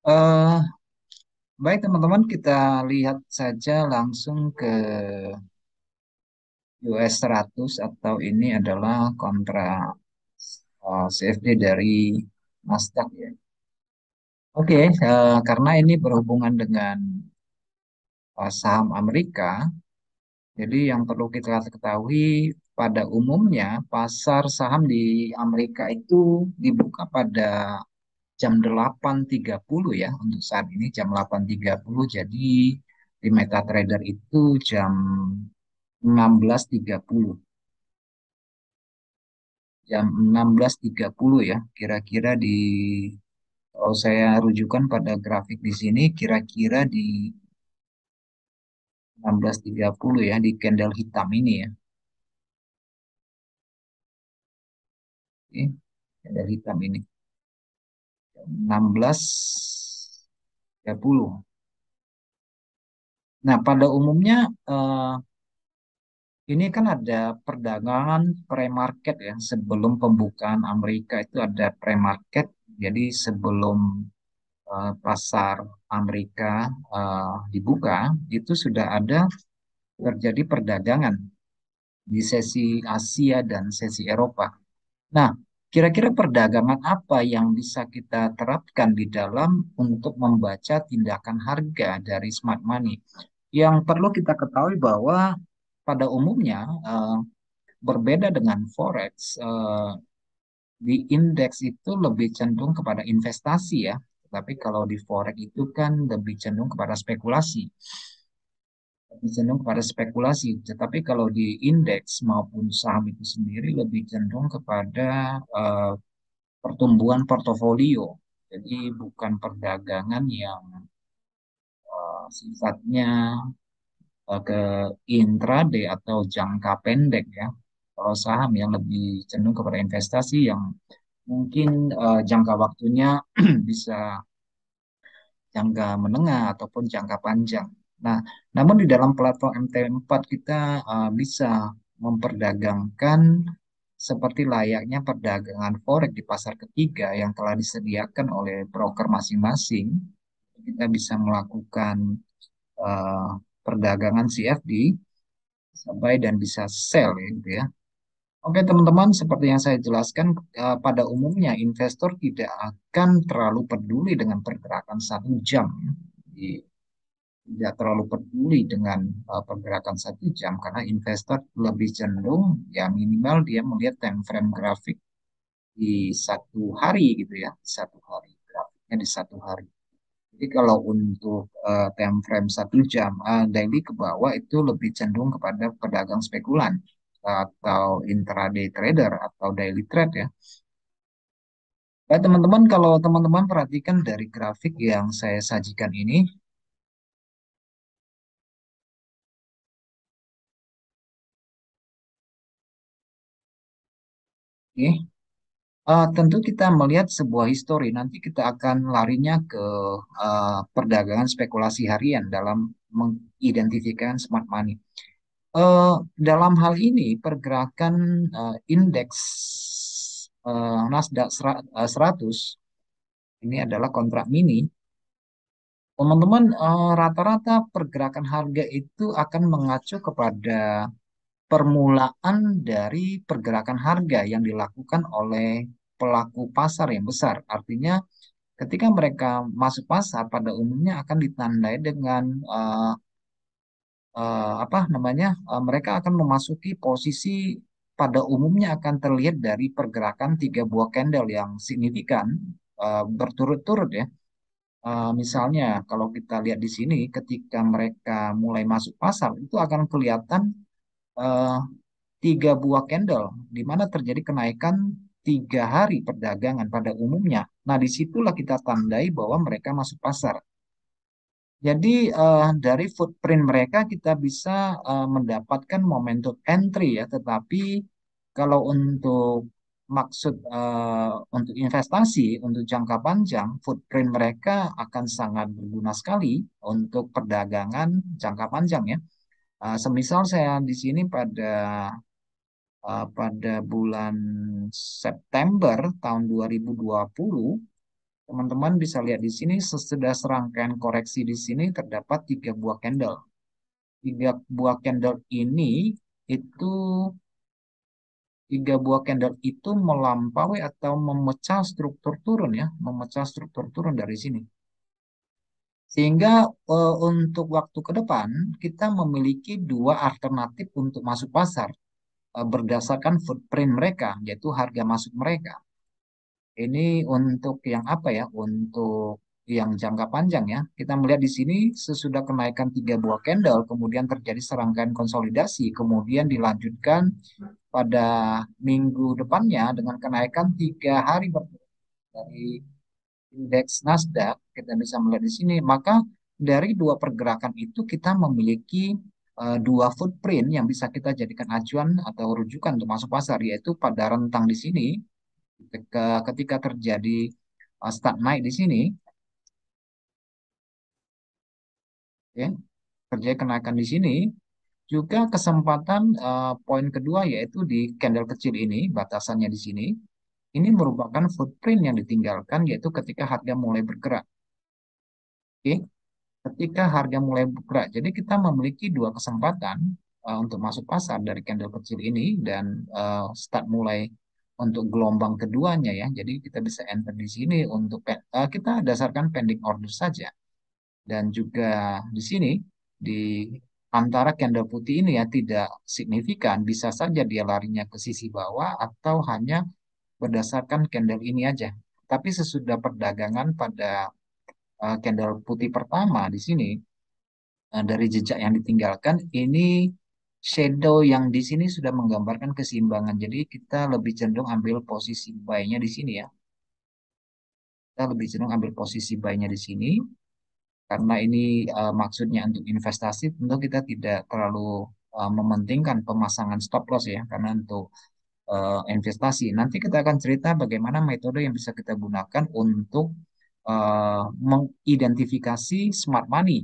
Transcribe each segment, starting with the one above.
Eh, Baik teman-teman, kita lihat saja langsung ke US 100 atau ini adalah kontra CFD dari Nasdaq ya. Oke, karena ini berhubungan dengan saham Amerika, jadi yang perlu kita ketahui pada umumnya pasar saham di Amerika itu dibuka pada jam 8.30 ya, untuk saat ini jam 8.30. Jadi di MetaTrader itu jam 16.30 jam 16.30 ya, kira-kira di, kalau saya rujukan pada grafik di sini, kira-kira di 16.30 ya, di candle hitam ini ya. Oke, candle hitam ini 16.30. Nah, pada umumnya eh, ini kan ada perdagangan pre-market ya. Sebelum pembukaan Amerika itu ada pre-market. Jadi sebelum pasar Amerika dibuka, itu sudah ada terjadi perdagangan di sesi Asia dan sesi Eropa. Nah, kira-kira perdagangan apa yang bisa kita terapkan di dalam untuk membaca tindakan harga dari smart money? Yang perlu kita ketahui bahwa pada umumnya berbeda dengan forex, di indeks itu lebih cenderung kepada investasi ya. Tapi kalau di forex itu kan lebih cenderung kepada spekulasi. Lebih cenderung kepada spekulasi. Tetapi kalau di indeks maupun saham itu sendiri lebih cenderung kepada eh, pertumbuhan portofolio. Jadi bukan perdagangan yang sifatnya ke intraday atau jangka pendek ya. Kalau saham yang lebih cenderung kepada investasi yang mungkin jangka waktunya bisa jangka menengah ataupun jangka panjang. Nah, namun di dalam platform MT4 kita bisa memperdagangkan seperti layaknya perdagangan forex di pasar ketiga yang telah disediakan oleh broker masing-masing. Kita bisa melakukan eh, perdagangan CFD sampai dan bisa sell ya, gitu ya. Oke teman-teman, seperti yang saya jelaskan, pada umumnya investor tidak akan terlalu peduli dengan pergerakan 1 jam, ya. Jadi, tidak terlalu peduli dengan pergerakan 1 jam karena investor lebih cenderung ya minimal dia melihat time frame grafik di 1 hari gitu ya, 1 hari grafiknya di 1 hari. Jadi kalau untuk time frame 1 jam, daily ke bawah itu lebih cenderung kepada pedagang spekulan atau intraday trader atau daily trade ya. Baik teman-teman, kalau teman-teman perhatikan dari grafik yang saya sajikan ini, oke, tentu kita melihat sebuah histori. Nanti kita akan larinya ke perdagangan spekulasi harian dalam mengidentifikasi smart money. Eh, Dalam hal ini, pergerakan indeks Nasdaq 100 ini adalah kontrak mini. Teman-teman, rata-rata pergerakan harga itu akan mengacu kepada permulaan dari pergerakan harga yang dilakukan oleh pelaku pasar yang besar. Artinya, ketika mereka masuk pasar, pada umumnya akan ditandai dengan apa namanya? Mereka akan memasuki posisi pada umumnya akan terlihat dari pergerakan 3 buah candle yang signifikan berturut-turut ya. Misalnya kalau kita lihat di sini, ketika mereka mulai masuk pasar itu akan kelihatan eh, 3 buah candle di mana terjadi kenaikan 3 hari perdagangan pada umumnya. Nah, disitulah kita tandai bahwa mereka masuk pasar. Jadi dari footprint mereka kita bisa mendapatkan momentum entry ya, tetapi kalau untuk maksud untuk investasi untuk jangka panjang, footprint mereka akan sangat berguna sekali untuk perdagangan jangka panjang ya. Semisal saya di sini pada bulan September tahun 2020 Teman-teman bisa lihat di sini sesudah serangkaian koreksi di sini terdapat tiga buah candle. Tiga buah candle ini itu tiga buah candle itu melampaui atau memecah struktur turun ya, memecah struktur turun dari sini. Sehingga untuk waktu ke depan kita memiliki dua alternatif untuk masuk pasar berdasarkan footprint mereka, yaitu harga masuk mereka. Ini untuk yang apa ya? Untuk yang jangka panjang ya. Kita melihat di sini sesudah kenaikan tiga buah candle, kemudian terjadi serangkaian konsolidasi, kemudian dilanjutkan pada minggu depannya dengan kenaikan 3 hari dari indeks Nasdaq. Kita bisa melihat di sini. Maka dari dua pergerakan itu kita memiliki dua footprint yang bisa kita jadikan acuan atau rujukan untuk masuk pasar, yaitu pada rentang di sini ketika terjadi start naik di sini, ya, terjadi kenaikan di sini, juga kesempatan poin kedua yaitu di candle kecil ini, batasannya di sini, ini merupakan footprint yang ditinggalkan yaitu ketika harga mulai bergerak. Oke, ketika harga mulai bergerak. Jadi kita memiliki dua kesempatan untuk masuk pasar dari candle kecil ini dan start mulai untuk gelombang keduanya ya. Jadi kita bisa enter di sini untuk kita dasarkan pending order saja. Dan juga di sini di antara candle putih ini ya tidak signifikan, bisa saja dia larinya ke sisi bawah atau hanya berdasarkan candle ini aja. Tapi sesudah perdagangan pada candle putih pertama di sini dari jejak yang ditinggalkan ini shadow yang di sini sudah menggambarkan keseimbangan. Jadi kita lebih cenderung ambil posisi buy-nya di sini ya. Kita lebih cenderung ambil posisi buy-nya di sini karena ini maksudnya untuk investasi, tentu kita tidak terlalu mementingkan pemasangan stop loss ya, karena untuk investasi. Nanti kita akan cerita bagaimana metode yang bisa kita gunakan untuk mengidentifikasi smart money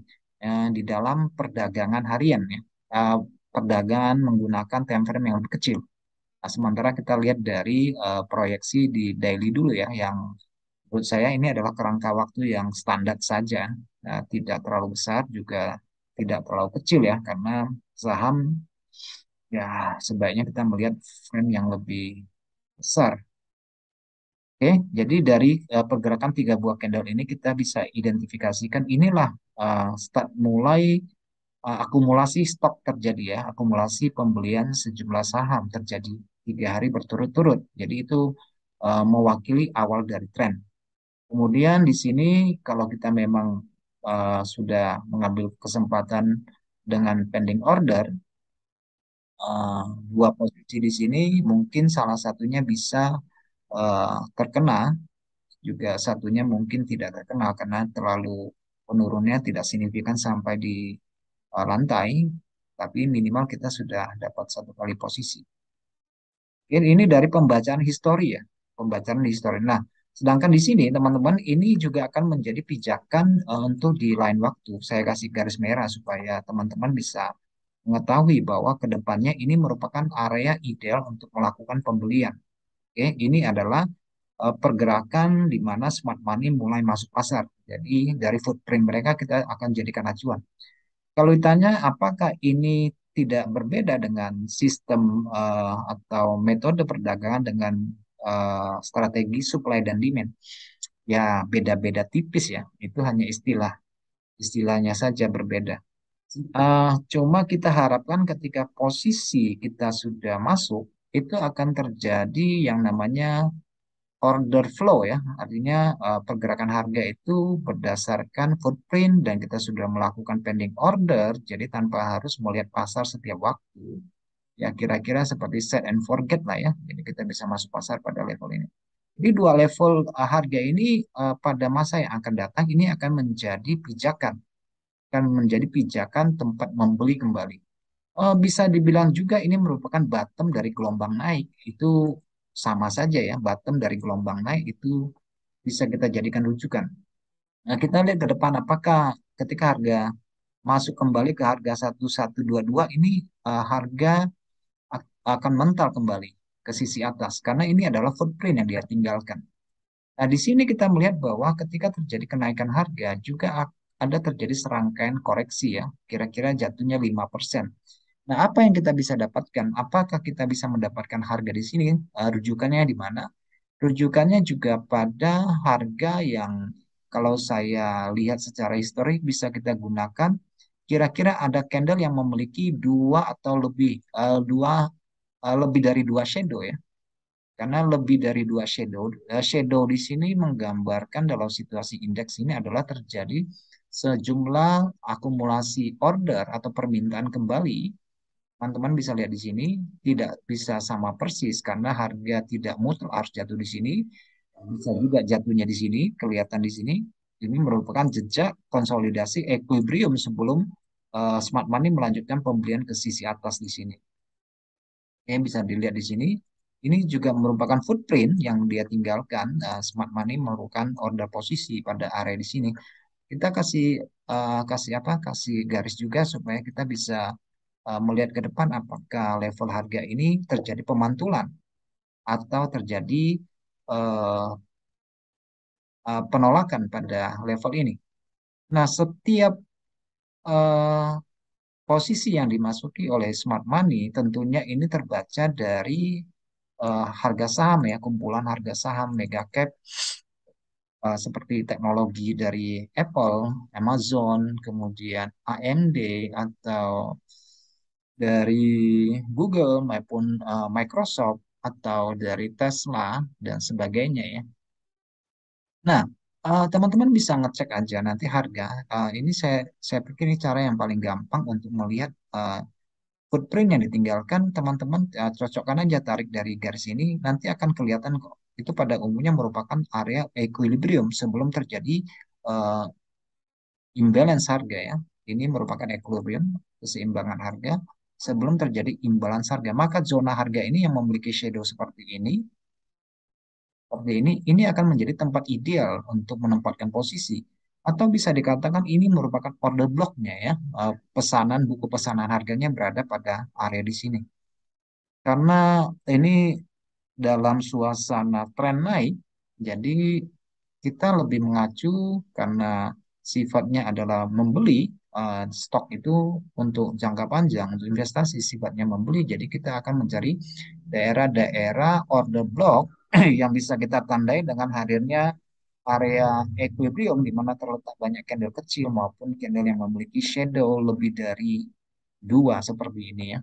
di dalam perdagangan harian ya. Uh, Perdagangan menggunakan time frame yang lebih kecil. Nah, sementara kita lihat dari proyeksi di daily dulu ya, yang menurut saya ini adalah kerangka waktu yang standar saja, tidak terlalu besar juga tidak terlalu kecil ya, karena saham ya sebaiknya kita melihat frame yang lebih besar. Oke, jadi dari pergerakan tiga buah candle ini kita bisa identifikasikan inilah start mulai akumulasi stok terjadi ya, akumulasi pembelian sejumlah saham terjadi 3 hari berturut-turut. Jadi itu mewakili awal dari tren. Kemudian di sini kalau kita memang sudah mengambil kesempatan dengan pending order, uh, dua posisi di sini mungkin salah satunya bisa terkena, juga satunya mungkin tidak terkena karena terlalu penurunnya tidak signifikan sampai di lantai, tapi minimal kita sudah dapat satu kali posisi. Ini dari pembacaan histori ya, pembacaan histori. Nah, sedangkan di sini teman-teman ini juga akan menjadi pijakan untuk di lain waktu. Saya kasih garis merah supaya teman-teman bisa mengetahui bahwa ke depannya ini merupakan area ideal untuk melakukan pembelian. Oke, ini adalah pergerakan di mana smart money mulai masuk pasar. Jadi dari footprint mereka kita akan jadikan acuan. Kalau ditanya apakah ini tidak berbeda dengan sistem atau metode perdagangan dengan strategi supply dan demand, ya beda-beda tipis ya. Itu hanya istilah, istilahnya saja berbeda. Cuma kita harapkan ketika posisi kita sudah masuk, itu akan terjadi yang namanya order flow ya, artinya pergerakan harga itu berdasarkan footprint dan kita sudah melakukan pending order, jadi tanpa harus melihat pasar setiap waktu. Ya kira-kira seperti set and forget lah ya, jadi kita bisa masuk pasar pada level ini. Jadi dua level harga ini pada masa yang akan datang ini akan menjadi pijakan tempat membeli kembali. Bisa dibilang juga ini merupakan bottom dari gelombang naik. Itu sama saja ya, bottom dari gelombang naik itu bisa kita jadikan rujukan. Nah, kita lihat ke depan apakah ketika harga masuk kembali ke harga 1122 ini harga akan mental kembali ke sisi atas karena ini adalah footprint yang dia tinggalkan. Nah, di sini kita melihat bahwa ketika terjadi kenaikan harga juga ada terjadi serangkaian koreksi ya, kira-kira jatuhnya 5%. Nah, apa yang kita bisa dapatkan? Apakah kita bisa mendapatkan harga di sini? Rujukannya di mana? Rujukannya juga pada harga yang kalau saya lihat secara historik bisa kita gunakan. Kira-kira ada candle yang memiliki dua atau lebih lebih dari dua shadow ya. Karena lebih dari dua shadow, shadow di sini menggambarkan dalam situasi indeks ini adalah terjadi sejumlah akumulasi order atau permintaan kembali. Teman-teman bisa lihat di sini tidak bisa sama persis karena harga tidak mutlak harus jatuh di sini. Bisa juga jatuhnya di sini, kelihatan di sini. Ini merupakan jejak konsolidasi equilibrium sebelum smart money melanjutkan pembelian ke sisi atas di sini. Yang bisa dilihat di sini, ini juga merupakan footprint yang dia tinggalkan. Smart money merupakan order posisi pada area di sini. Kita kasih kasih apa? Kasih garis juga supaya kita bisa melihat ke depan apakah level harga ini terjadi pemantulan atau terjadi uh, penolakan pada level ini. Nah, setiap uh, posisi yang dimasuki oleh smart money tentunya ini terbaca dari harga saham ya, kumpulan harga saham mega cap seperti teknologi dari Apple, Amazon, kemudian AMD atau dari Google maupun Microsoft atau dari Tesla dan sebagainya ya. Nah, teman-teman bisa ngecek aja nanti harga. Ini saya pikir ini cara yang paling gampang untuk melihat footprint yang ditinggalkan. Teman-teman cocokkan aja tarik dari garis ini, nanti akan kelihatan kok. Itu pada umumnya merupakan area equilibrium sebelum terjadi uh, imbalance harga ya. Ini merupakan equilibrium, keseimbangan harga sebelum terjadi imbalance harga. Maka zona harga ini yang memiliki shadow seperti ini akan menjadi tempat ideal untuk menempatkan posisi. Atau bisa dikatakan ini merupakan order blocknya ya, pesanan buku pesanan harganya berada pada area di sini. Karena ini dalam suasana tren naik, jadi kita lebih mengacu karena sifatnya adalah membeli stok itu untuk jangka panjang, untuk investasi sifatnya membeli. Jadi kita akan mencari daerah-daerah order block yang bisa kita tandai dengan hadirnya area equilibrium di mana terletak banyak candle kecil maupun candle yang memiliki shadow lebih dari dua seperti ini ya.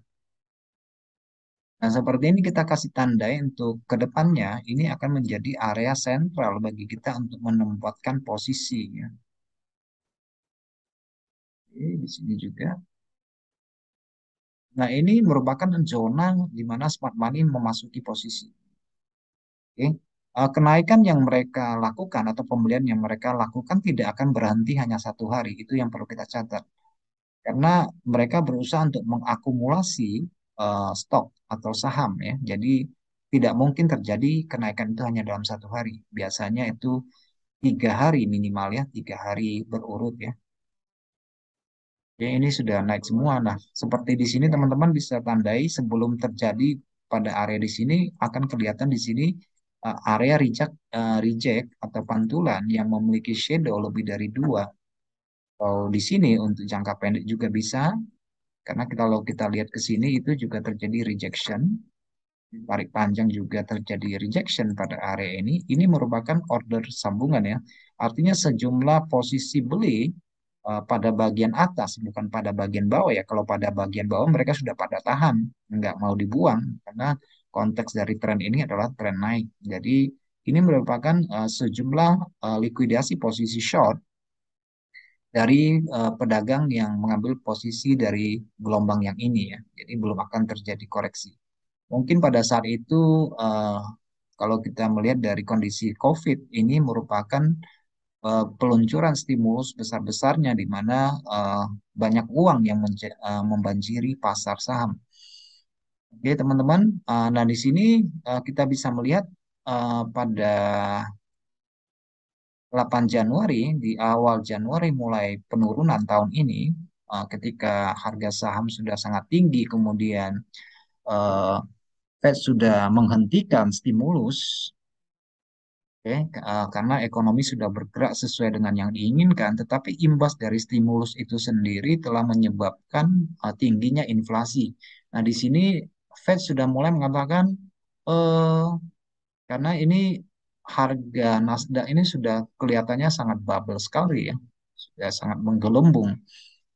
Nah, seperti ini kita kasih tandai untuk ke depannya, ini akan menjadi area sentral bagi kita untuk menempatkan posisi ya. Oke, di sini juga. Nah, ini merupakan zona di mana smart money memasuki posisi. Oke. Kenaikan yang mereka lakukan atau pembelian yang mereka lakukan tidak akan berhenti hanya satu hari. Itu yang perlu kita catat. Karena mereka berusaha untuk mengakumulasi stok atau saham ya. Jadi tidak mungkin terjadi kenaikan itu hanya dalam satu hari. Biasanya itu 3 hari minimal ya, 3 hari berurut ya. Ya ini sudah naik semua. Nah, seperti di sini teman-teman bisa tandai sebelum terjadi pada area di sini akan kelihatan di sini area reject atau pantulan yang memiliki shadow lebih dari dua. Atau di sini untuk jangka pendek juga bisa, karena kalau kita lihat ke sini itu juga terjadi rejection. Tarik panjang juga terjadi rejection pada area ini. Ini merupakan order sambungan ya. Artinya sejumlah posisi beli pada bagian atas, bukan pada bagian bawah ya. Kalau pada bagian bawah mereka sudah pada tahan, nggak mau dibuang karena konteks dari tren ini adalah tren naik. Jadi ini merupakan sejumlah likuidasi posisi short dari pedagang yang mengambil posisi dari gelombang yang ini ya. Jadi belum akan terjadi koreksi. Mungkin pada saat itu kalau kita melihat dari kondisi COVID ini merupakan peluncuran stimulus besar-besarnya di mana banyak uang yang membanjiri pasar saham. Oke, teman-teman. Nah, di sini kita bisa melihat pada 8 Januari, di awal Januari mulai penurunan tahun ini, ketika harga saham sudah sangat tinggi, kemudian eh, Fed sudah menghentikan stimulus, Oke, karena ekonomi sudah bergerak sesuai dengan yang diinginkan, tetapi imbas dari stimulus itu sendiri telah menyebabkan tingginya inflasi. Nah, di sini Fed sudah mulai mengatakan, eh, karena ini harga Nasdaq ini sudah kelihatannya sangat bubble sekali ya, sudah sangat menggelembung,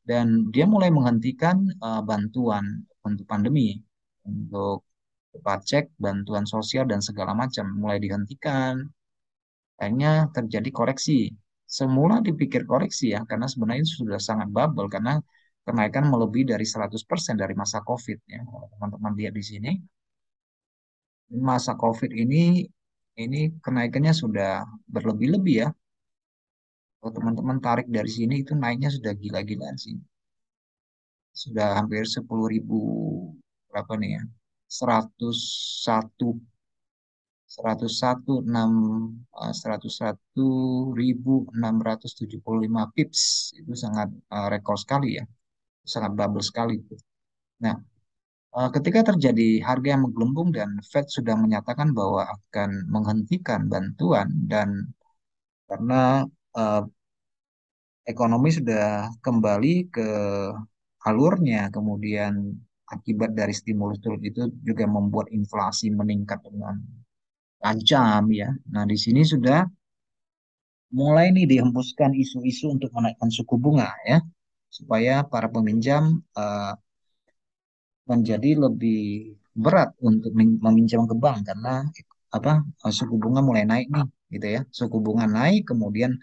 dan dia mulai menghentikan bantuan untuk pandemi, untuk pajak, bantuan sosial dan segala macam mulai dihentikan. Akhirnya terjadi koreksi. Semula dipikir koreksi ya, karena sebenarnya sudah sangat bubble, karena kenaikan melebihi dari 100% dari masa COVID ya. Kalau teman-teman lihat di sini, masa COVID ini kenaikannya sudah berlebih-lebih ya. Kalau teman-teman tarik dari sini itu naiknya sudah gila-gilaan sih. Sudah hampir 10.000 berapa nih ya? 101 101 6 101.675 pips, itu sangat rekor sekali ya, sangat bubble sekali itu. Nah, ketika terjadi harga yang menggelembung dan Fed sudah menyatakan bahwa akan menghentikan bantuan, dan karena eh, ekonomi sudah kembali ke alurnya, kemudian akibat dari stimulus itu juga membuat inflasi meningkat dengan tajam ya. Nah, di sini sudah mulai nih dihembuskan isu-isu untuk menaikkan suku bunga ya, supaya para peminjam menjadi lebih berat untuk meminjam ke bank, karena apa, suku bunga mulai naik nih gitu ya. Suku bunga naik, kemudian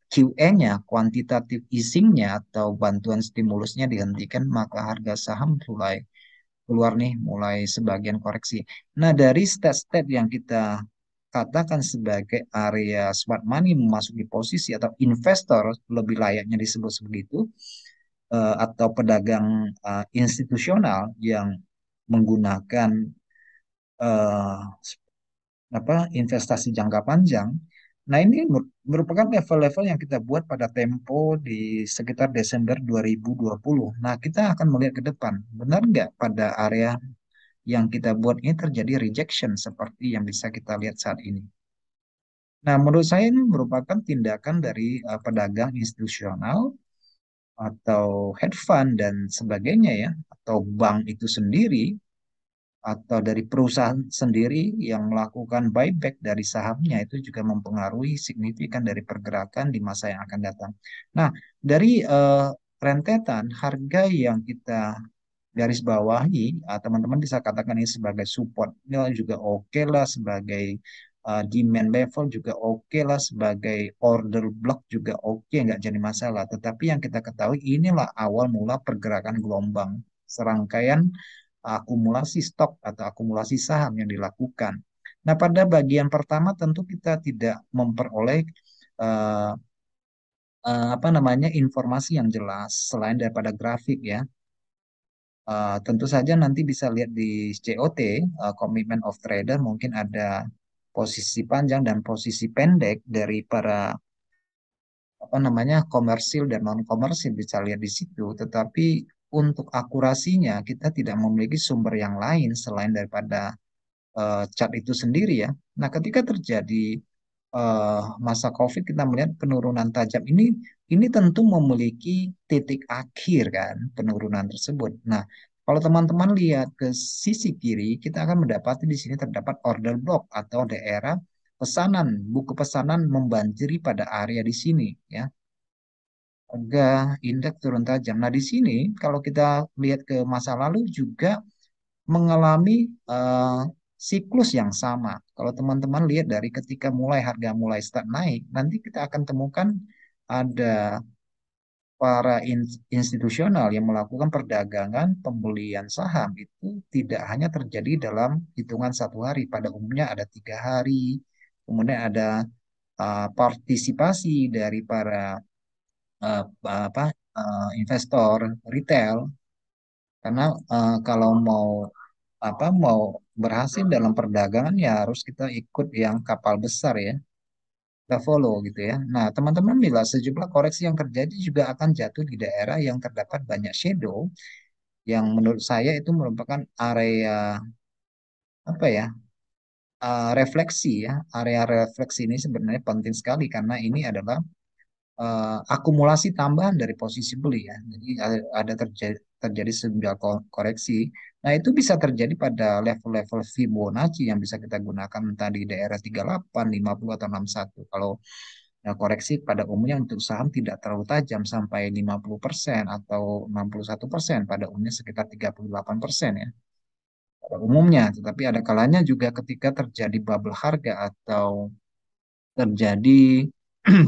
QE-nya, quantitative easing-nya atau bantuan stimulusnya dihentikan, maka harga saham mulai keluar nih, mulai sebagian koreksi. Nah, dari stat-stat yang kita katakan sebagai area smart money memasuki posisi, atau investor lebih layaknya disebut begitu, atau pedagang institusional yang menggunakan eh, apa, investasi jangka panjang. Nah, ini merupakan level-level yang kita buat pada tempo di sekitar Desember 2020. Nah, kita akan melihat ke depan, benar nggak pada area yang kita buat ini terjadi rejection seperti yang bisa kita lihat saat ini. Nah, menurut saya ini merupakan tindakan dari pedagang institusional atau hedge fund dan sebagainya ya, atau bank itu sendiri, atau dari perusahaan sendiri yang melakukan buyback dari sahamnya, itu juga mempengaruhi signifikan dari pergerakan di masa yang akan datang. Nah, dari rentetan harga yang kita garis bawahi, teman-teman bisa katakan ini sebagai support. Ini juga oke lah sebagai demand level, juga oke lah sebagai order block, juga oke, nggak jadi masalah. Tetapi yang kita ketahui, inilah awal mula pergerakan gelombang serangkaian akumulasi stok atau akumulasi saham yang dilakukan. Nah, pada bagian pertama tentu kita tidak memperoleh eh, apa namanya, informasi yang jelas selain daripada grafik ya. Tentu saja nanti bisa lihat di COT, Commitment of Trader, mungkin ada posisi panjang dan posisi pendek dari para apa namanya, komersil dan non komersil, bisa lihat di situ. Tetapi untuk akurasinya kita tidak memiliki sumber yang lain selain daripada chart itu sendiri ya. Nah, ketika terjadi masa COVID, kita melihat penurunan tajam ini tentu memiliki titik akhir kan, penurunan tersebut. Nah, kalau teman-teman lihat ke sisi kiri, kita akan mendapati di sini terdapat order block atau daerah pesanan, buku pesanan membanjiri pada area di sini ya. Harga indeks turun tajam. Nah, di sini kalau kita lihat ke masa lalu juga mengalami eh, siklus yang sama. Kalau teman-teman lihat dari ketika harga mulai start naik, nanti kita akan temukan ada para institusional yang melakukan perdagangan pembelian saham, itu tidak hanya terjadi dalam hitungan satu hari. Pada umumnya ada 3 hari, kemudian ada partisipasi dari para eh, apa investor retail, karena kalau mau berhasil dalam perdagangan ya harus kita ikut yang kapal besar ya, kita follow gitu ya. Nah, teman-teman, bila sejumlah koreksi yang terjadi juga akan jatuh di daerah yang terdapat banyak shadow, yang menurut saya itu merupakan area apa ya, refleksi ya. Area refleksi ini sebenarnya penting sekali karena ini adalah akumulasi tambahan dari posisi beli ya. Jadi ada terjadi sebuah koreksi. Nah, itu bisa terjadi pada level-level Fibonacci yang bisa kita gunakan entah di daerah 38, 50 atau 61. Kalau koreksi pada umumnya untuk saham tidak terlalu tajam sampai 50% atau 61%, pada umumnya sekitar 38% ya. Pada umumnya, tetapi ada kalanya juga ketika terjadi bubble harga atau terjadi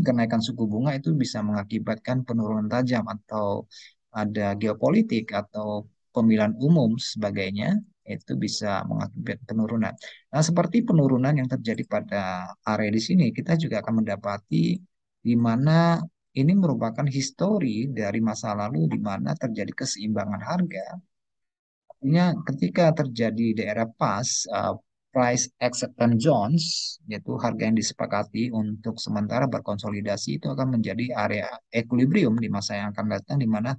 kenaikan suku bunga itu bisa mengakibatkan penurunan tajam atau ada geopolitik atau pemilihan umum sebagainya itu bisa mengakibatkan penurunan. Nah, seperti penurunan yang terjadi pada area di sini, kita juga akan mendapati di mana ini merupakan histori dari masa lalu di mana terjadi keseimbangan harga. Artinya ketika terjadi daerah pas, price acceptance zones, yaitu harga yang disepakati untuk sementara berkonsolidasi itu akan menjadi area equilibrium di masa yang akan datang di mana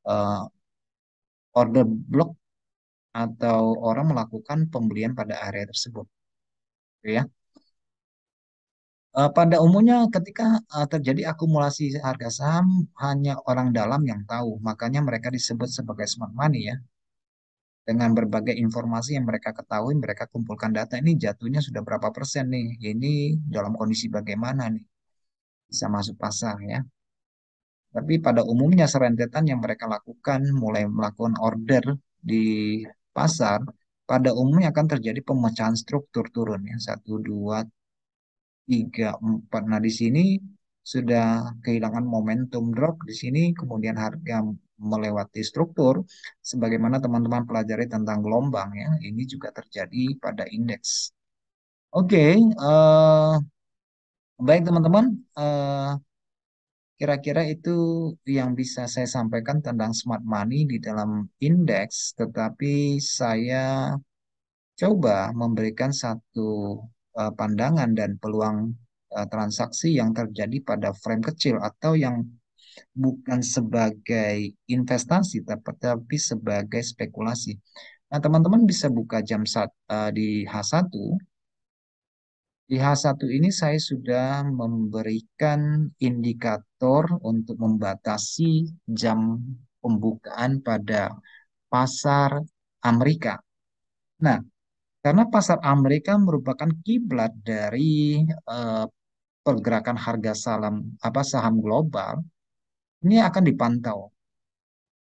uh, order block atau orang melakukan pembelian pada area tersebut, gitu ya. Pada umumnya ketika terjadi akumulasi harga saham hanya orang dalam yang tahu, makanya mereka disebut sebagai smart money ya. Dengan berbagai informasi yang mereka ketahui, mereka kumpulkan data ini jatuhnya sudah berapa persen nih, ini dalam kondisi bagaimana nih, bisa masuk pasar ya. Tapi pada umumnya serentetan yang mereka lakukan, mulai melakukan order di pasar, pada umumnya akan terjadi pemecahan struktur turun ya, satu, dua, tiga, empat. Nah di sini sudah kehilangan momentum drop di sini, kemudian harga melewati struktur, sebagaimana teman-teman pelajari tentang gelombang ya, ini juga terjadi pada indeks. Oke, baik teman-teman, kira-kira itu yang bisa saya sampaikan tentang smart money di dalam indeks, tetapi saya coba memberikan satu pandangan dan peluang transaksi yang terjadi pada frame kecil atau yang bukan sebagai investasi tetapi sebagai spekulasi. Nah, teman-teman bisa buka di H1. Di H1 ini saya sudah memberikan indikator untuk membatasi jam pembukaan pada pasar Amerika. Nah, karena pasar Amerika merupakan kiblat dari eh, pergerakan harga saham global, ini akan dipantau.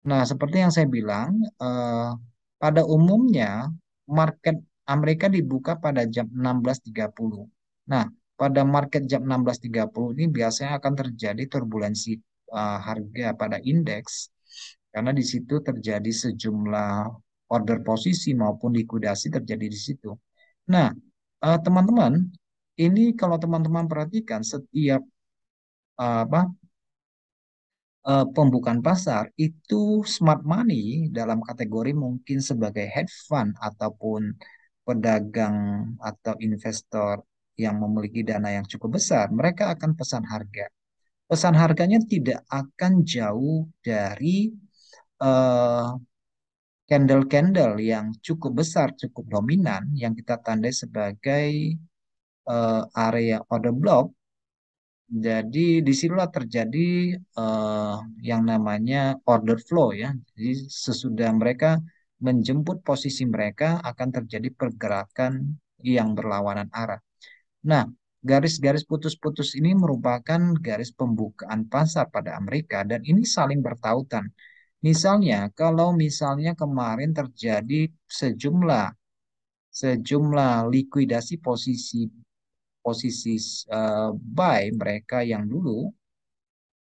Nah, seperti yang saya bilang, eh, pada umumnya market Amerika dibuka pada jam 16.30. Nah, pada market jam 16.30 ini biasanya akan terjadi turbulensi harga pada indeks karena di situ terjadi sejumlah order posisi maupun likuidasi terjadi di situ. Nah, teman-teman, ini kalau teman-teman perhatikan setiap apa pembukaan pasar itu smart money dalam kategori mungkin sebagai hedge fund ataupun pedagang atau investor yang memiliki dana yang cukup besar, mereka akan pesan harga. Pesan harganya tidak akan jauh dari eh, candle-candle yang cukup besar, cukup dominan, yang kita tandai sebagai area order block. Jadi disinilah terjadi eh, yang namanya order flow ya. Jadi sesudah mereka menjemput posisi mereka akan terjadi pergerakan yang berlawanan arah. Nah, garis-garis putus-putus ini merupakan garis pembukaan pasar pada Amerika dan ini saling bertautan. Misalnya, kalau misalnya kemarin terjadi sejumlah sejumlah likuidasi posisi posisi buy mereka yang dulu,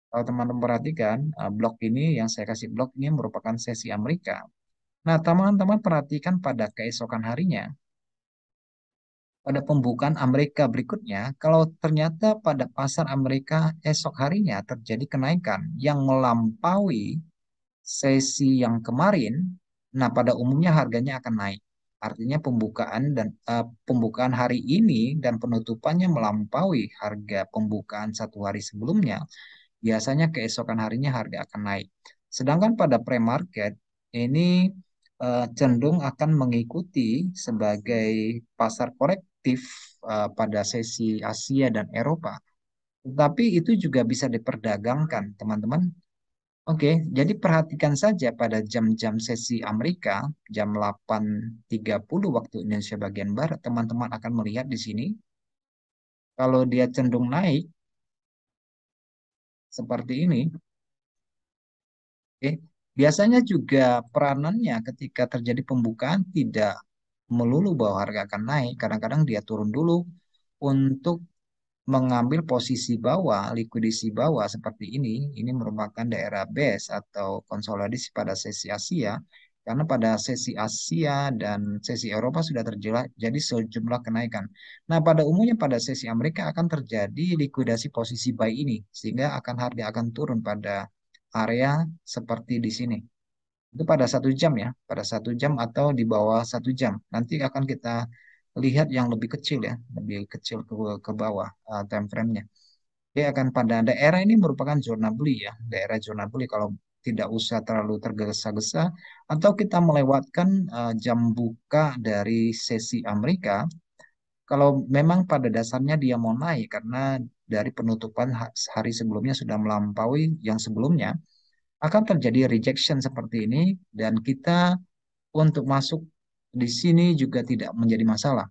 kalau teman-teman perhatikan, blok ini yang saya kasih blok ini merupakan sesi Amerika. Nah, teman-teman perhatikan pada keesokan harinya, pada pembukaan Amerika berikutnya, kalau ternyata pada pasar Amerika esok harinya terjadi kenaikan yang melampaui sesi yang kemarin, nah pada umumnya harganya akan naik. Artinya pembukaan hari ini dan penutupannya melampaui harga pembukaan satu hari sebelumnya, biasanya keesokan harinya harga akan naik. Sedangkan pada pre-market ini cenderung akan mengikuti sebagai pasar korektif pada sesi Asia dan Eropa. Tetapi itu juga bisa diperdagangkan, teman-teman. Oke, jadi perhatikan saja pada jam-jam sesi Amerika, jam 8.30 waktu Indonesia bagian Barat, teman-teman akan melihat di sini, kalau dia cenderung naik seperti ini, oke, biasanya juga peranannya ketika terjadi pembukaan tidak melulu bahwa harga akan naik, kadang-kadang dia turun dulu untuk mengambil posisi bawah, likuidasi bawah seperti ini merupakan daerah base atau konsolidasi pada sesi Asia, karena pada sesi Asia dan sesi Eropa sudah terjadi sejumlah kenaikan. Nah, pada umumnya pada sesi Amerika akan terjadi likuidasi posisi buy ini, sehingga harga akan turun pada area seperti di sini. Itu pada 1 jam ya, pada 1 jam atau di bawah 1 jam. Nanti akan kita lihat yang lebih kecil ya, lebih kecil ke bawah time frame-nya. Dia akan pada daerah ini merupakan zona beli ya, daerah zona beli kalau tidak usah terlalu tergesa-gesa atau kita melewatkan jam buka dari sesi Amerika. Kalau memang pada dasarnya dia mau naik karena dari penutupan hari sebelumnya sudah melampaui yang sebelumnya, akan terjadi rejection seperti ini dan kita untuk masuk di sini juga tidak menjadi masalah.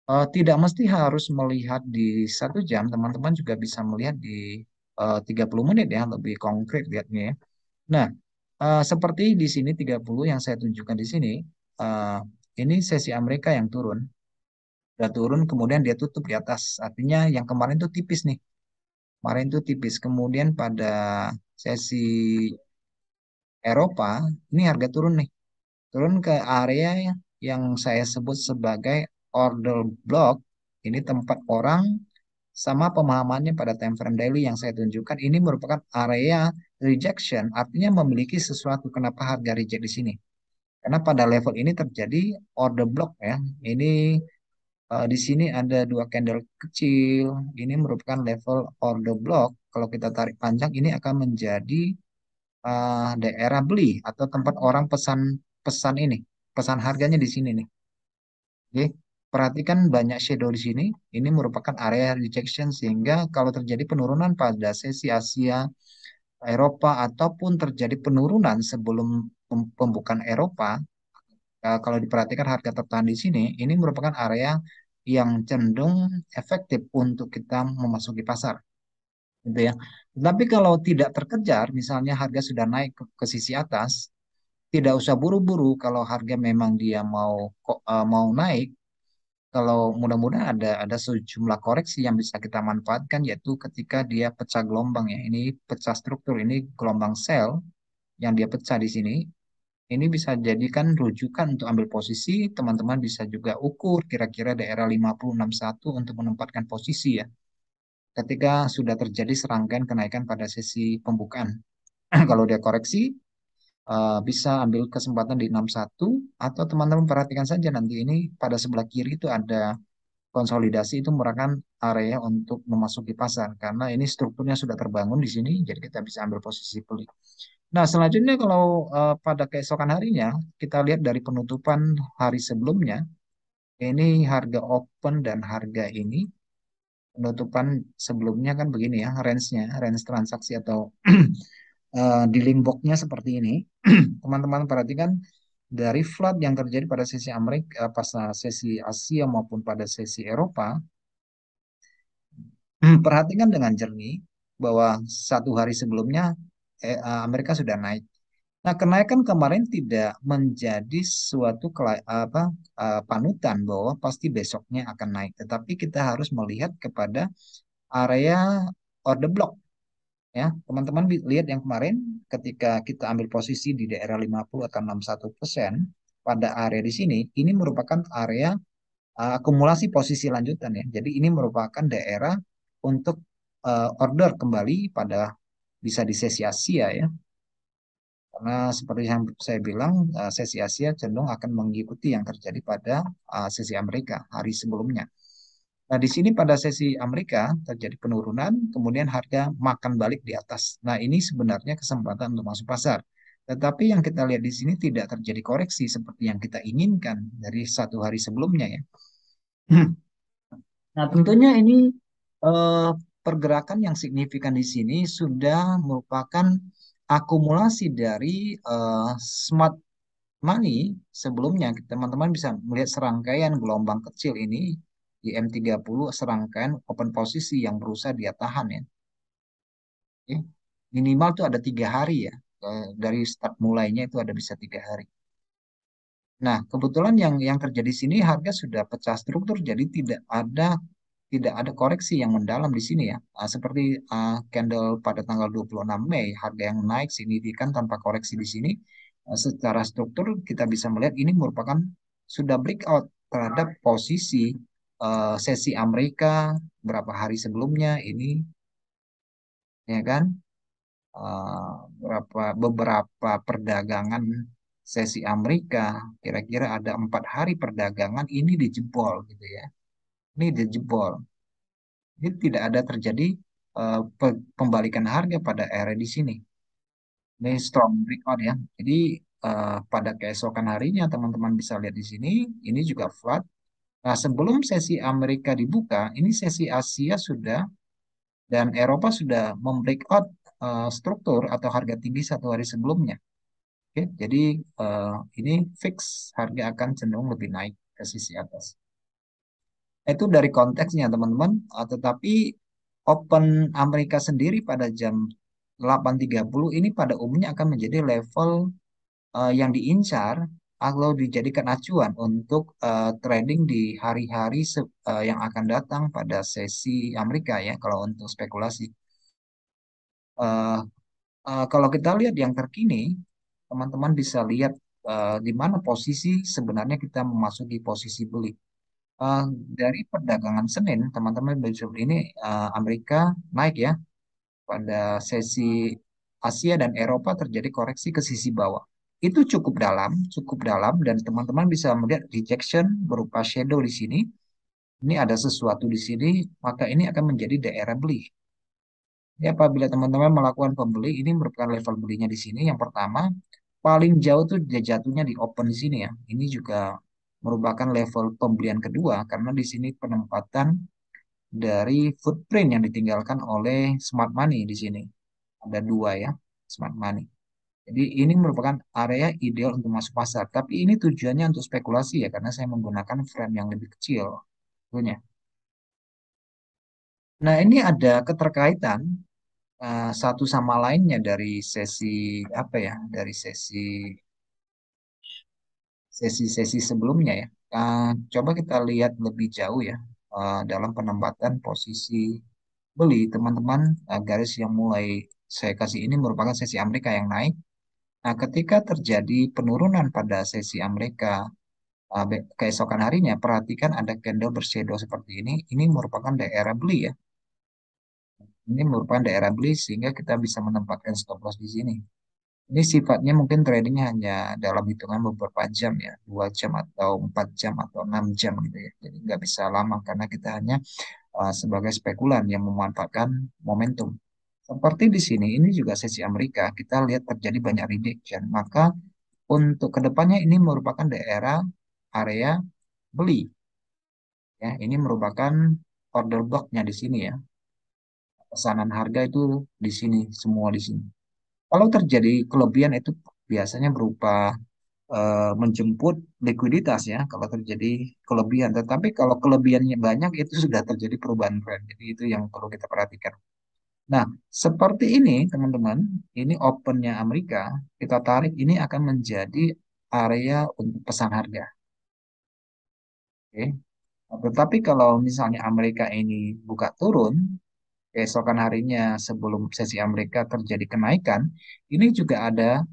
Tidak mesti harus melihat di 1 jam, teman-teman juga bisa melihat di 30 menit ya, lebih konkret lihatnya ya. Nah, seperti di sini 30 yang saya tunjukkan di sini, eh, ini sesi Amerika yang turun. Udah turun, kemudian dia tutup di atas. Artinya yang kemarin itu tipis nih. Kemarin itu tipis. Kemudian pada sesi Eropa, ini harga turun nih. Turun ke area yang saya sebut sebagai order block. Ini tempat orang sama pemahamannya pada time frame daily yang saya tunjukkan. Ini merupakan area rejection, artinya memiliki sesuatu. Kenapa harga reject di sini? Karena pada level ini terjadi order block ya. Ini di sini ada dua candle kecil. Ini merupakan level order block. Kalau kita tarik panjang, ini akan menjadi daerah beli atau tempat orang pesan pesan ini, pesan harganya di sini nih. Oke, perhatikan banyak shadow di sini. Ini merupakan area rejection sehingga kalau terjadi penurunan pada sesi Asia, Eropa ataupun terjadi penurunan sebelum pembukaan Eropa, kalau diperhatikan harga tertahan di sini, ini merupakan area yang cenderung efektif untuk kita memasuki pasar, gitu ya. Tapi kalau tidak terkejar, misalnya harga sudah naik ke sisi atas, tidak usah buru-buru kalau harga memang dia mau naik. Kalau mudah-mudahan ada sejumlah koreksi yang bisa kita manfaatkan yaitu ketika dia pecah gelombang ya. Ini pecah struktur, ini gelombang sell yang dia pecah di sini. Ini bisa jadikan rujukan untuk ambil posisi. Teman-teman bisa juga ukur kira-kira daerah 5061 untuk menempatkan posisi ya. Ketika sudah terjadi serangkaian kenaikan pada sesi pembukaan. Kalau dia koreksi, bisa ambil kesempatan di 61 atau teman-teman perhatikan saja nanti ini pada sebelah kiri itu ada konsolidasi itu merupakan area untuk memasuki pasar karena ini strukturnya sudah terbangun di sini jadi kita bisa ambil posisi beli. Nah, selanjutnya kalau pada keesokan harinya kita lihat dari penutupan hari sebelumnya ini harga open dan harga ini penutupan sebelumnya kan begini ya range-nya, range transaksi atau dealing box-nya seperti ini. Teman-teman perhatikan dari flood yang terjadi pada sesi Amerika, pas sesi Asia maupun pada sesi Eropa, perhatikan dengan jernih bahwa 1 hari sebelumnya Amerika sudah naik. Nah, kenaikan kemarin tidak menjadi suatu panutan bahwa pasti besoknya akan naik, tetapi kita harus melihat kepada area order block. Ya, teman-teman lihat yang kemarin ketika kita ambil posisi di daerah 50 atau 61% pada area di sini, ini merupakan area akumulasi posisi lanjutan ya. Jadi ini merupakan daerah untuk order kembali pada bisa di sesi Asia ya. Karena seperti yang saya bilang, sesi Asia cenderung akan mengikuti yang terjadi pada sesi Amerika hari sebelumnya. Nah, di sini pada sesi Amerika terjadi penurunan, kemudian harga makan balik di atas. Nah, ini sebenarnya kesempatan untuk masuk pasar. Tetapi yang kita lihat di sini tidak terjadi koreksi seperti yang kita inginkan dari 1 hari sebelumnya ya. Nah, tentunya ini eh, pergerakan yang signifikan di sini sudah merupakan akumulasi dari smart money sebelumnya. Teman-teman bisa melihat serangkaian gelombang kecil ini di M30, serangkaian open posisi yang berusaha dia tahan ya. Oke. Minimal tuh ada 3 hari ya. Dari start mulainya itu ada bisa 3 hari. Nah, kebetulan yang terjadi di sini harga sudah pecah struktur, jadi tidak ada koreksi yang mendalam di sini ya. Seperti candle pada tanggal 26 Mei, harga yang naik signifikan tanpa koreksi di sini. Secara struktur kita bisa melihat ini merupakan sudah breakout terhadap posisi sesi Amerika berapa hari sebelumnya ini, ya kan? eh, beberapa perdagangan sesi Amerika, kira-kira ada 4 hari perdagangan ini dijebol gitu ya. Ini dijebol. Ini tidak ada terjadi pembalikan harga pada area di sini. Ini strong breakout ya. Jadi pada keesokan harinya teman-teman bisa lihat di sini, ini juga flat. Nah, sebelum sesi Amerika dibuka, ini sesi Asia sudah dan Eropa sudah membreakout struktur atau harga tinggi 1 hari sebelumnya. Oke, jadi eh, ini fix harga akan cenderung lebih naik ke sisi atas. Itu dari konteksnya teman-teman. Tetapi Open Amerika sendiri pada jam 8.30 ini pada umumnya akan menjadi level yang diincar atau dijadikan acuan untuk trading di hari-hari yang akan datang pada sesi Amerika ya kalau untuk spekulasi. Eh, kalau kita lihat yang terkini, teman-teman bisa lihat di mana posisi sebenarnya kita memasuki posisi beli. Eh, dari perdagangan Senin, teman-teman bisa lihat ini Amerika naik ya pada sesi Asia dan Eropa terjadi koreksi ke sisi bawah. Itu cukup dalam dan teman-teman bisa melihat rejection berupa shadow di sini. Ini ada sesuatu di sini, maka ini akan menjadi daerah beli. Jadi apabila teman-teman melakukan pembeli, ini merupakan level belinya di sini. Yang pertama, paling jauh tuh dia jatuhnya di open di sini ya. Ini juga merupakan level pembelian kedua karena di sini penempatan dari footprint yang ditinggalkan oleh smart money di sini. Ada dua ya, smart money. Jadi ini merupakan area ideal untuk masuk pasar. Tapi ini tujuannya untuk spekulasi ya, karena saya menggunakan frame yang lebih kecil. Tentunya. Nah ini ada keterkaitan satu sama lainnya dari sesi apa ya, dari sesi-sesi sebelumnya ya. Coba kita lihat lebih jauh ya dalam penempatan posisi beli teman-teman. Garis yang mulai saya kasih ini merupakan sesi Amerika yang naik. Nah, ketika terjadi penurunan pada sesi Amerika keesokan harinya, perhatikan ada candle bershadow seperti ini. Ini merupakan daerah beli ya. Ini merupakan daerah beli sehingga kita bisa menempatkan stop loss di sini. Ini sifatnya mungkin tradingnya hanya dalam hitungan beberapa jam ya, 2 jam atau 4 jam atau 6 jam gitu ya. Jadi nggak bisa lama karena kita hanya sebagai spekulan yang memanfaatkan momentum. Seperti di sini, ini juga sesi Amerika, kita lihat terjadi banyak rejection. Maka untuk kedepannya ini merupakan daerah area beli. Ya, ini merupakan order blocknya di sini ya. Pesanan harga itu di sini, semua di sini. Kalau terjadi kelebihan itu biasanya berupa menjemput likuiditas ya kalau terjadi kelebihan. Tetapi kalau kelebihannya banyak itu sudah terjadi perubahan tren. Jadi itu yang perlu kita perhatikan. Nah, seperti ini teman-teman, ini opennya Amerika, kita tarik ini akan menjadi area untuk pesan harga. Oke. Tetapi kalau misalnya Amerika ini buka turun, keesokan harinya sebelum sesi Amerika terjadi kenaikan, ini juga ada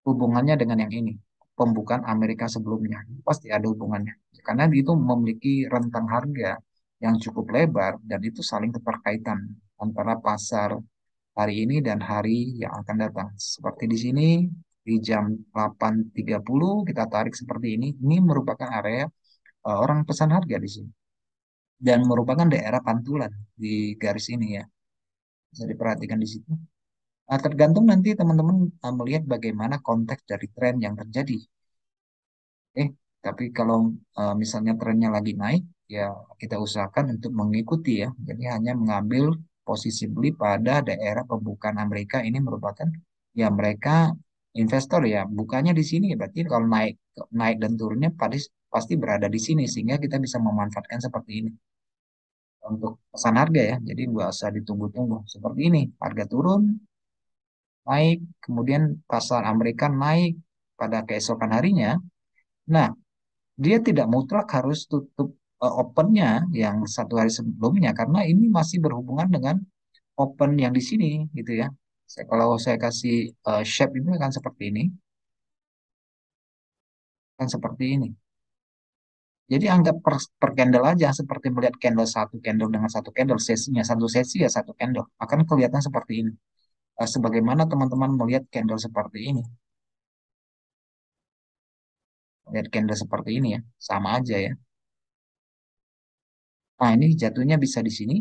hubungannya dengan yang ini. Pembukaan Amerika sebelumnya. Pasti ada hubungannya. Karena itu memiliki rentang harga yang cukup lebar dan itu saling keterkaitan antara pasar hari ini dan hari yang akan datang. Seperti di sini, di jam 8.30 kita tarik seperti ini. Ini merupakan area orang pesan harga di sini. Dan merupakan daerah pantulan di garis ini ya. Bisa diperhatikan di situ. Tergantung nanti teman-teman melihat bagaimana konteks dari tren yang terjadi. Eh, tapi kalau misalnya trennya lagi naik, ya kita usahakan untuk mengikuti ya. Jadi hanya mengambil posisi beli pada daerah pembukaan Amerika ini merupakan ya mereka investor ya bukannya di sini berarti kalau naik naik dan turunnya pasti berada di sini sehingga kita bisa memanfaatkan seperti ini untuk pesan harga ya. Jadi nggak usah ditunggu-tunggu seperti ini. Harga turun, naik, kemudian pasar Amerika naik pada keesokan harinya. Nah, dia tidak mutlak harus tutup opennya yang satu hari sebelumnya karena ini masih berhubungan dengan open yang di sini gitu ya. Kalau saya kasih shape itu akan seperti ini, kan seperti ini. Jadi anggap per candle aja seperti melihat candle satu candle dengan satu candle sesinya satu sesi ya satu candle akan kelihatan seperti ini. Sebagaimana teman-teman melihat candle seperti ini, melihat candle seperti ini ya, sama aja ya. Nah ini jatuhnya bisa di sini,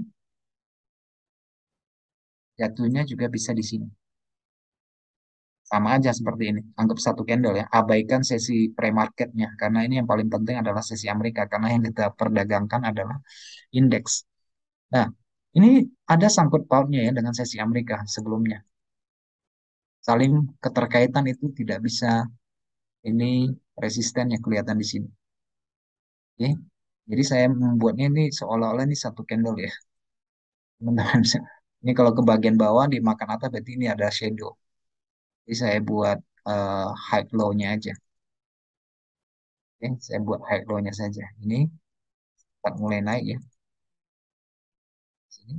jatuhnya juga bisa di sini. Sama aja seperti ini. Anggap satu candle ya. Abaikan sesi pre-marketnya. Karena ini yang paling penting adalah sesi Amerika. Karena yang kita perdagangkan adalah indeks. Nah, ini ada sangkut pautnya ya dengan sesi Amerika sebelumnya. Saling keterkaitan itu tidak bisa ini resistennya kelihatan di sini. Oke. Jadi saya membuatnya ini seolah-olah ini satu candle ya. Teman-teman. Ini kalau ke bagian bawah dimakan atas berarti ini ada shadow. Jadi saya buat high low-nya aja. Oke, saya buat high low-nya saja. Ini start mulai naik ya. Sini.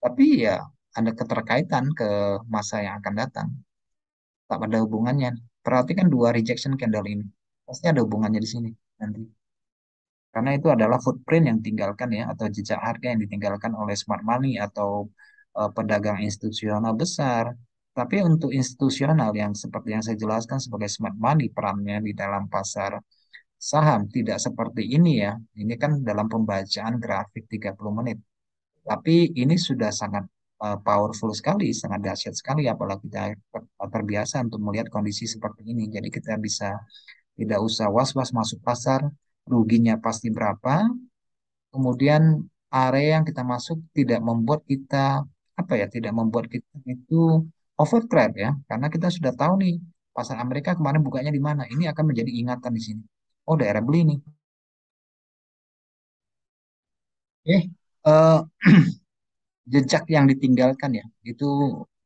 Tapi ya ada keterkaitan ke masa yang akan datang. Tak ada hubungannya. Perhatikan dua rejection candle ini. Pasti ada hubungannya di sini nanti. Karena itu adalah footprint yang ditinggalkan ya, atau jejak harga yang ditinggalkan oleh smart money atau pedagang institusional besar. Tapi untuk institusional yang seperti yang saya jelaskan sebagai smart money perannya di dalam pasar saham tidak seperti ini ya. Ini kan dalam pembacaan grafik 30 menit. Tapi ini sudah sangat powerful sekali, sangat dahsyat sekali apalagi kita terbiasa untuk melihat kondisi seperti ini. Jadi kita bisa tidak usah was-was masuk pasar, ruginya pasti berapa, kemudian area yang kita masuk tidak membuat kita apa ya, tidak membuat kita itu overtrade ya, karena kita sudah tahu nih pasar Amerika kemarin bukanya di mana. Ini akan menjadi ingatan di sini. Oh, daerah beli nih. Eh, eh, jejak yang ditinggalkan ya itu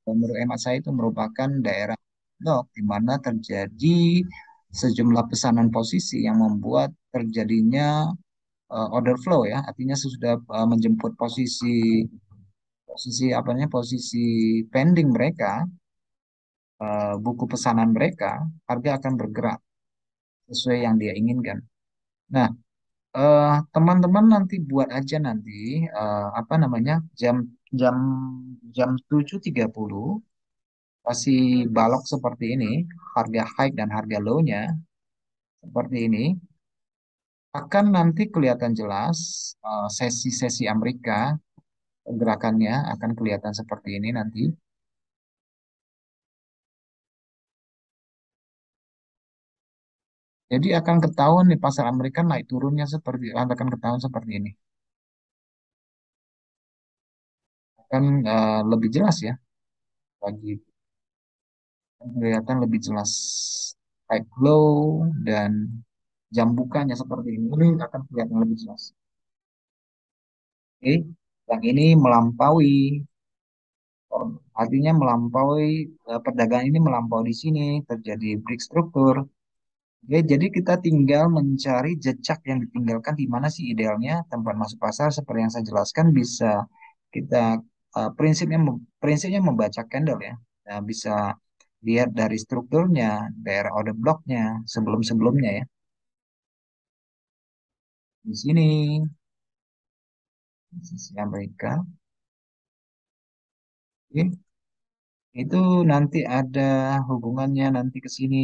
menurut hemat saya itu merupakan daerah blok di mana terjadi sejumlah pesanan posisi yang membuat terjadinya order flow ya artinya sesudah menjemput posisi posisi apa namanya posisi pending mereka buku pesanan mereka harga akan bergerak sesuai yang dia inginkan. Nah, teman-teman nanti buat aja nanti apa namanya jam jam jam 7.30 kasih balok seperti ini, harga high dan harga low-nya seperti ini, akan nanti kelihatan jelas sesi-sesi Amerika, gerakannya akan kelihatan seperti ini nanti. Jadi akan ketahuan nih pasar Amerika naik turunnya seperti akan ketahuan seperti ini. Akan lebih jelas ya bagi kelihatan lebih jelas high low dan jam bukanya seperti ini. Ini akan kelihatan lebih jelas. Oke, yang ini melampaui. Artinya melampaui perdagangan ini melampaui di sini terjadi break struktur. Ya, jadi kita tinggal mencari jejak yang ditinggalkan di mana sih idealnya tempat masuk pasar seperti yang saya jelaskan bisa kita prinsipnya membaca candle ya. Nah, bisa lihat dari strukturnya, daerah order blocknya sebelum-sebelumnya ya. Di sini di sisi Amerika, oke. Itu nanti ada hubungannya nanti ke sini.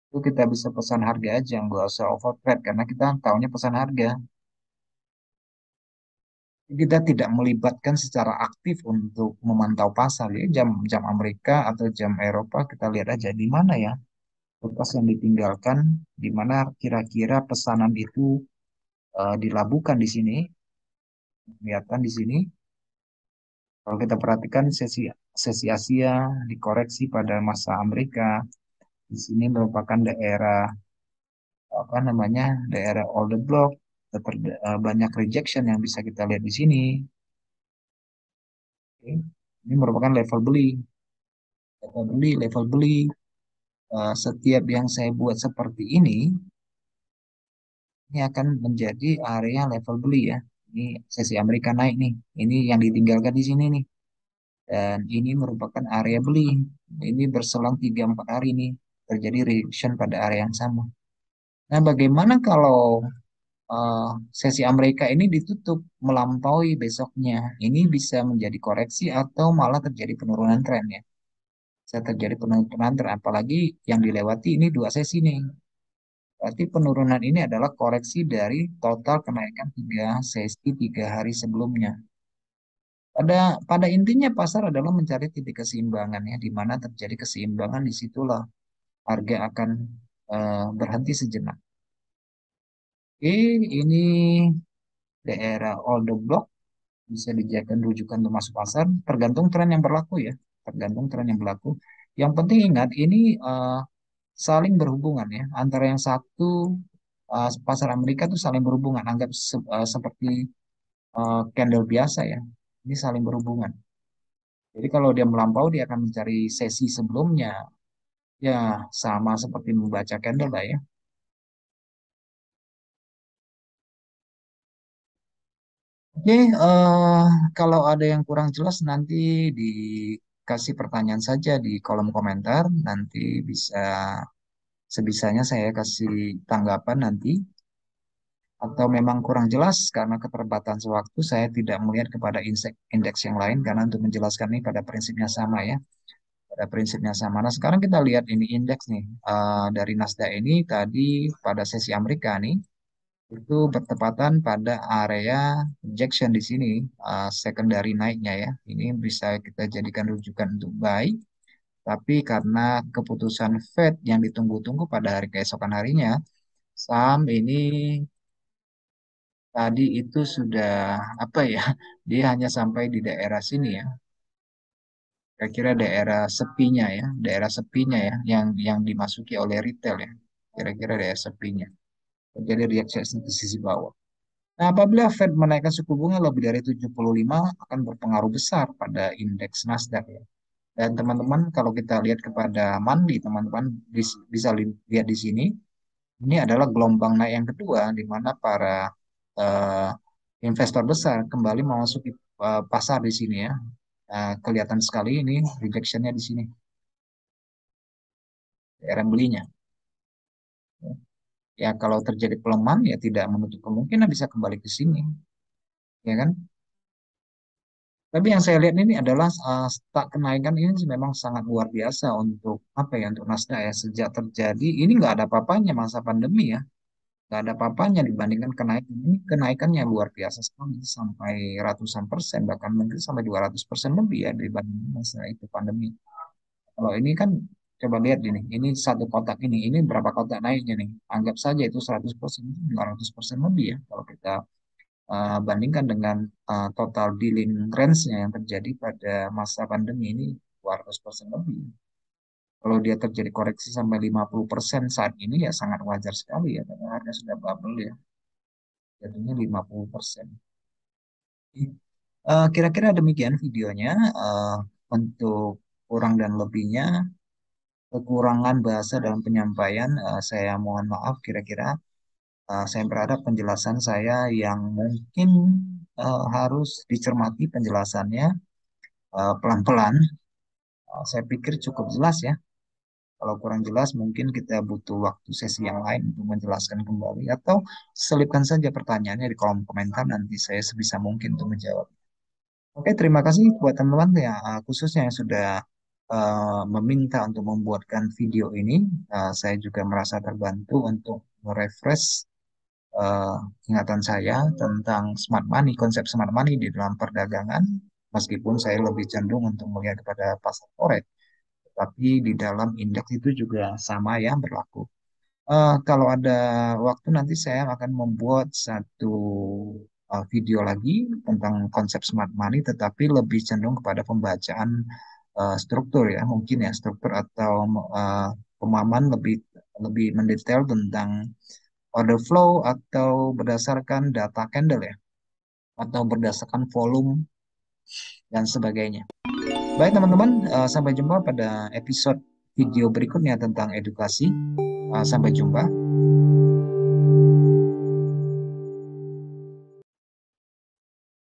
Itu kita bisa pesan harga aja, nggak usah overtrade karena kita tahunya pesan harga. Kita tidak melibatkan secara aktif untuk memantau pasar ya. Jam Amerika atau jam Eropa kita lihat aja di mana ya bekas yang ditinggalkan, di mana kira-kira pesanan itu dilabuhkan di sini, kelihatan di sini. Kalau kita perhatikan sesi sesi Asia dikoreksi pada masa Amerika, di sini merupakan daerah apa namanya daerah older block, banyak rejection yang bisa kita lihat di sini. Oke. Ini merupakan level beli. Setiap yang saya buat seperti ini akan menjadi area level beli ya. Ini sesi Amerika naik nih. Ini yang ditinggalkan di sini nih. Dan ini merupakan area beli. Ini berselang 3-4 hari nih terjadi reaction pada area yang sama. Nah, bagaimana kalau eh, sesi Amerika ini ditutup melampaui besoknya? Ini bisa menjadi koreksi atau malah terjadi penurunan tren ya. Bisa terjadi penurunan tren, apalagi yang dilewati ini 2 sesi nih. Berarti penurunan ini adalah koreksi dari total kenaikan 3 sesi 3 hari sebelumnya. Pada intinya pasar adalah mencari titik keseimbangan ya, di mana terjadi keseimbangan disitulah harga akan berhenti sejenak. Oke, ini daerah Old Block bisa dijadikan rujukan untuk masuk pasar, tergantung tren yang berlaku ya, tergantung tren yang berlaku. Yang penting ingat ini saling berhubungan ya, antara yang satu pasar Amerika itu saling berhubungan, anggap seperti candle biasa ya. Ini saling berhubungan. Jadi kalau dia melampau, dia akan mencari sesi sebelumnya. Ya, sama seperti membaca candle lah ya. Oke, kalau ada yang kurang jelas nanti dikasih pertanyaan saja di kolom komentar. Nanti bisa sebisanya saya kasih tanggapan nanti. Atau memang kurang jelas karena keterbatasan waktu, saya tidak melihat kepada indeks yang lain karena untuk menjelaskan ini pada prinsipnya sama ya. Pada prinsipnya sama. Nah, sekarang kita lihat ini indeks nih. Dari Nasdaq ini tadi pada sesi Amerika nih itu bertepatan pada area rejection di sini, secondary naiknya ya. Ini bisa kita jadikan rujukan untuk buy, tapi karena keputusan Fed yang ditunggu-tunggu pada hari keesokan harinya, saham ini tadi itu sudah apa ya? Dia hanya sampai di daerah sini ya. Kira-kira daerah sepinya ya, yang dimasuki oleh retail ya. Kira-kira daerah sepinya. Terjadi reaksi di sisi bawah. Nah, apabila Fed menaikkan suku bunga lebih dari 75 akan berpengaruh besar pada indeks Nasdaq ya. Dan teman-teman kalau kita lihat kepada Mandi, teman-teman bisa lihat di sini, ini adalah gelombang naik yang kedua di mana para eh, investor besar kembali memasuki pasar di sini ya. Kelihatan sekali ini rejectionnya di sini, daerah belinya. Ya kalau terjadi pelemahan ya tidak menutup kemungkinan bisa kembali ke sini, ya kan? Tapi yang saya lihat ini adalah start kenaikan ini memang sangat luar biasa untuk apa ya untuk Nasdaq ya sejak terjadi ini nggak ada apa-apanya masa pandemi ya nggak ada apa-apanya dibandingkan kenaikan ini kenaikannya luar biasa sekali sampai ratusan persen bahkan mungkin sampai 200% lebih ya dibanding masa itu pandemi. Kalau ini kan coba lihat ini satu kotak ini berapa kotak naiknya nih anggap saja itu 100% 200% lebih ya kalau kita bandingkan dengan total dealing range-nya yang terjadi pada masa pandemi ini 200% lebih. Kalau dia terjadi koreksi sampai 50% saat ini ya sangat wajar sekali ya karena harga sudah bubble ya jadinya 50%. Kira-kira demikian videonya. Untuk kurang dan lebihnya kekurangan bahasa dalam penyampaian saya mohon maaf kira-kira. Saya berharap penjelasan saya yang mungkin harus dicermati penjelasannya pelan-pelan. Saya pikir cukup jelas ya. Kalau kurang jelas mungkin kita butuh waktu sesi yang lain untuk menjelaskan kembali atau selipkan saja pertanyaannya di kolom komentar nanti saya sebisa mungkin untuk menjawab. Oke, terima kasih buat teman-teman ya khususnya yang sudah meminta untuk membuatkan video ini. Saya juga merasa terbantu untuk merefresh eh, ingatan saya tentang smart money, konsep smart money di dalam perdagangan, meskipun saya lebih cenderung untuk melihat kepada pasar forex, tapi di dalam indeks itu juga sama ya berlaku. Kalau ada waktu nanti saya akan membuat satu video lagi tentang konsep smart money, tetapi lebih cenderung kepada pembacaan struktur ya, mungkin ya struktur atau uh, pemahaman lebih lebih mendetail tentang order flow atau berdasarkan data candle ya, atau berdasarkan volume dan sebagainya. Baik teman-teman, sampai jumpa pada episode video berikutnya tentang edukasi. Sampai jumpa.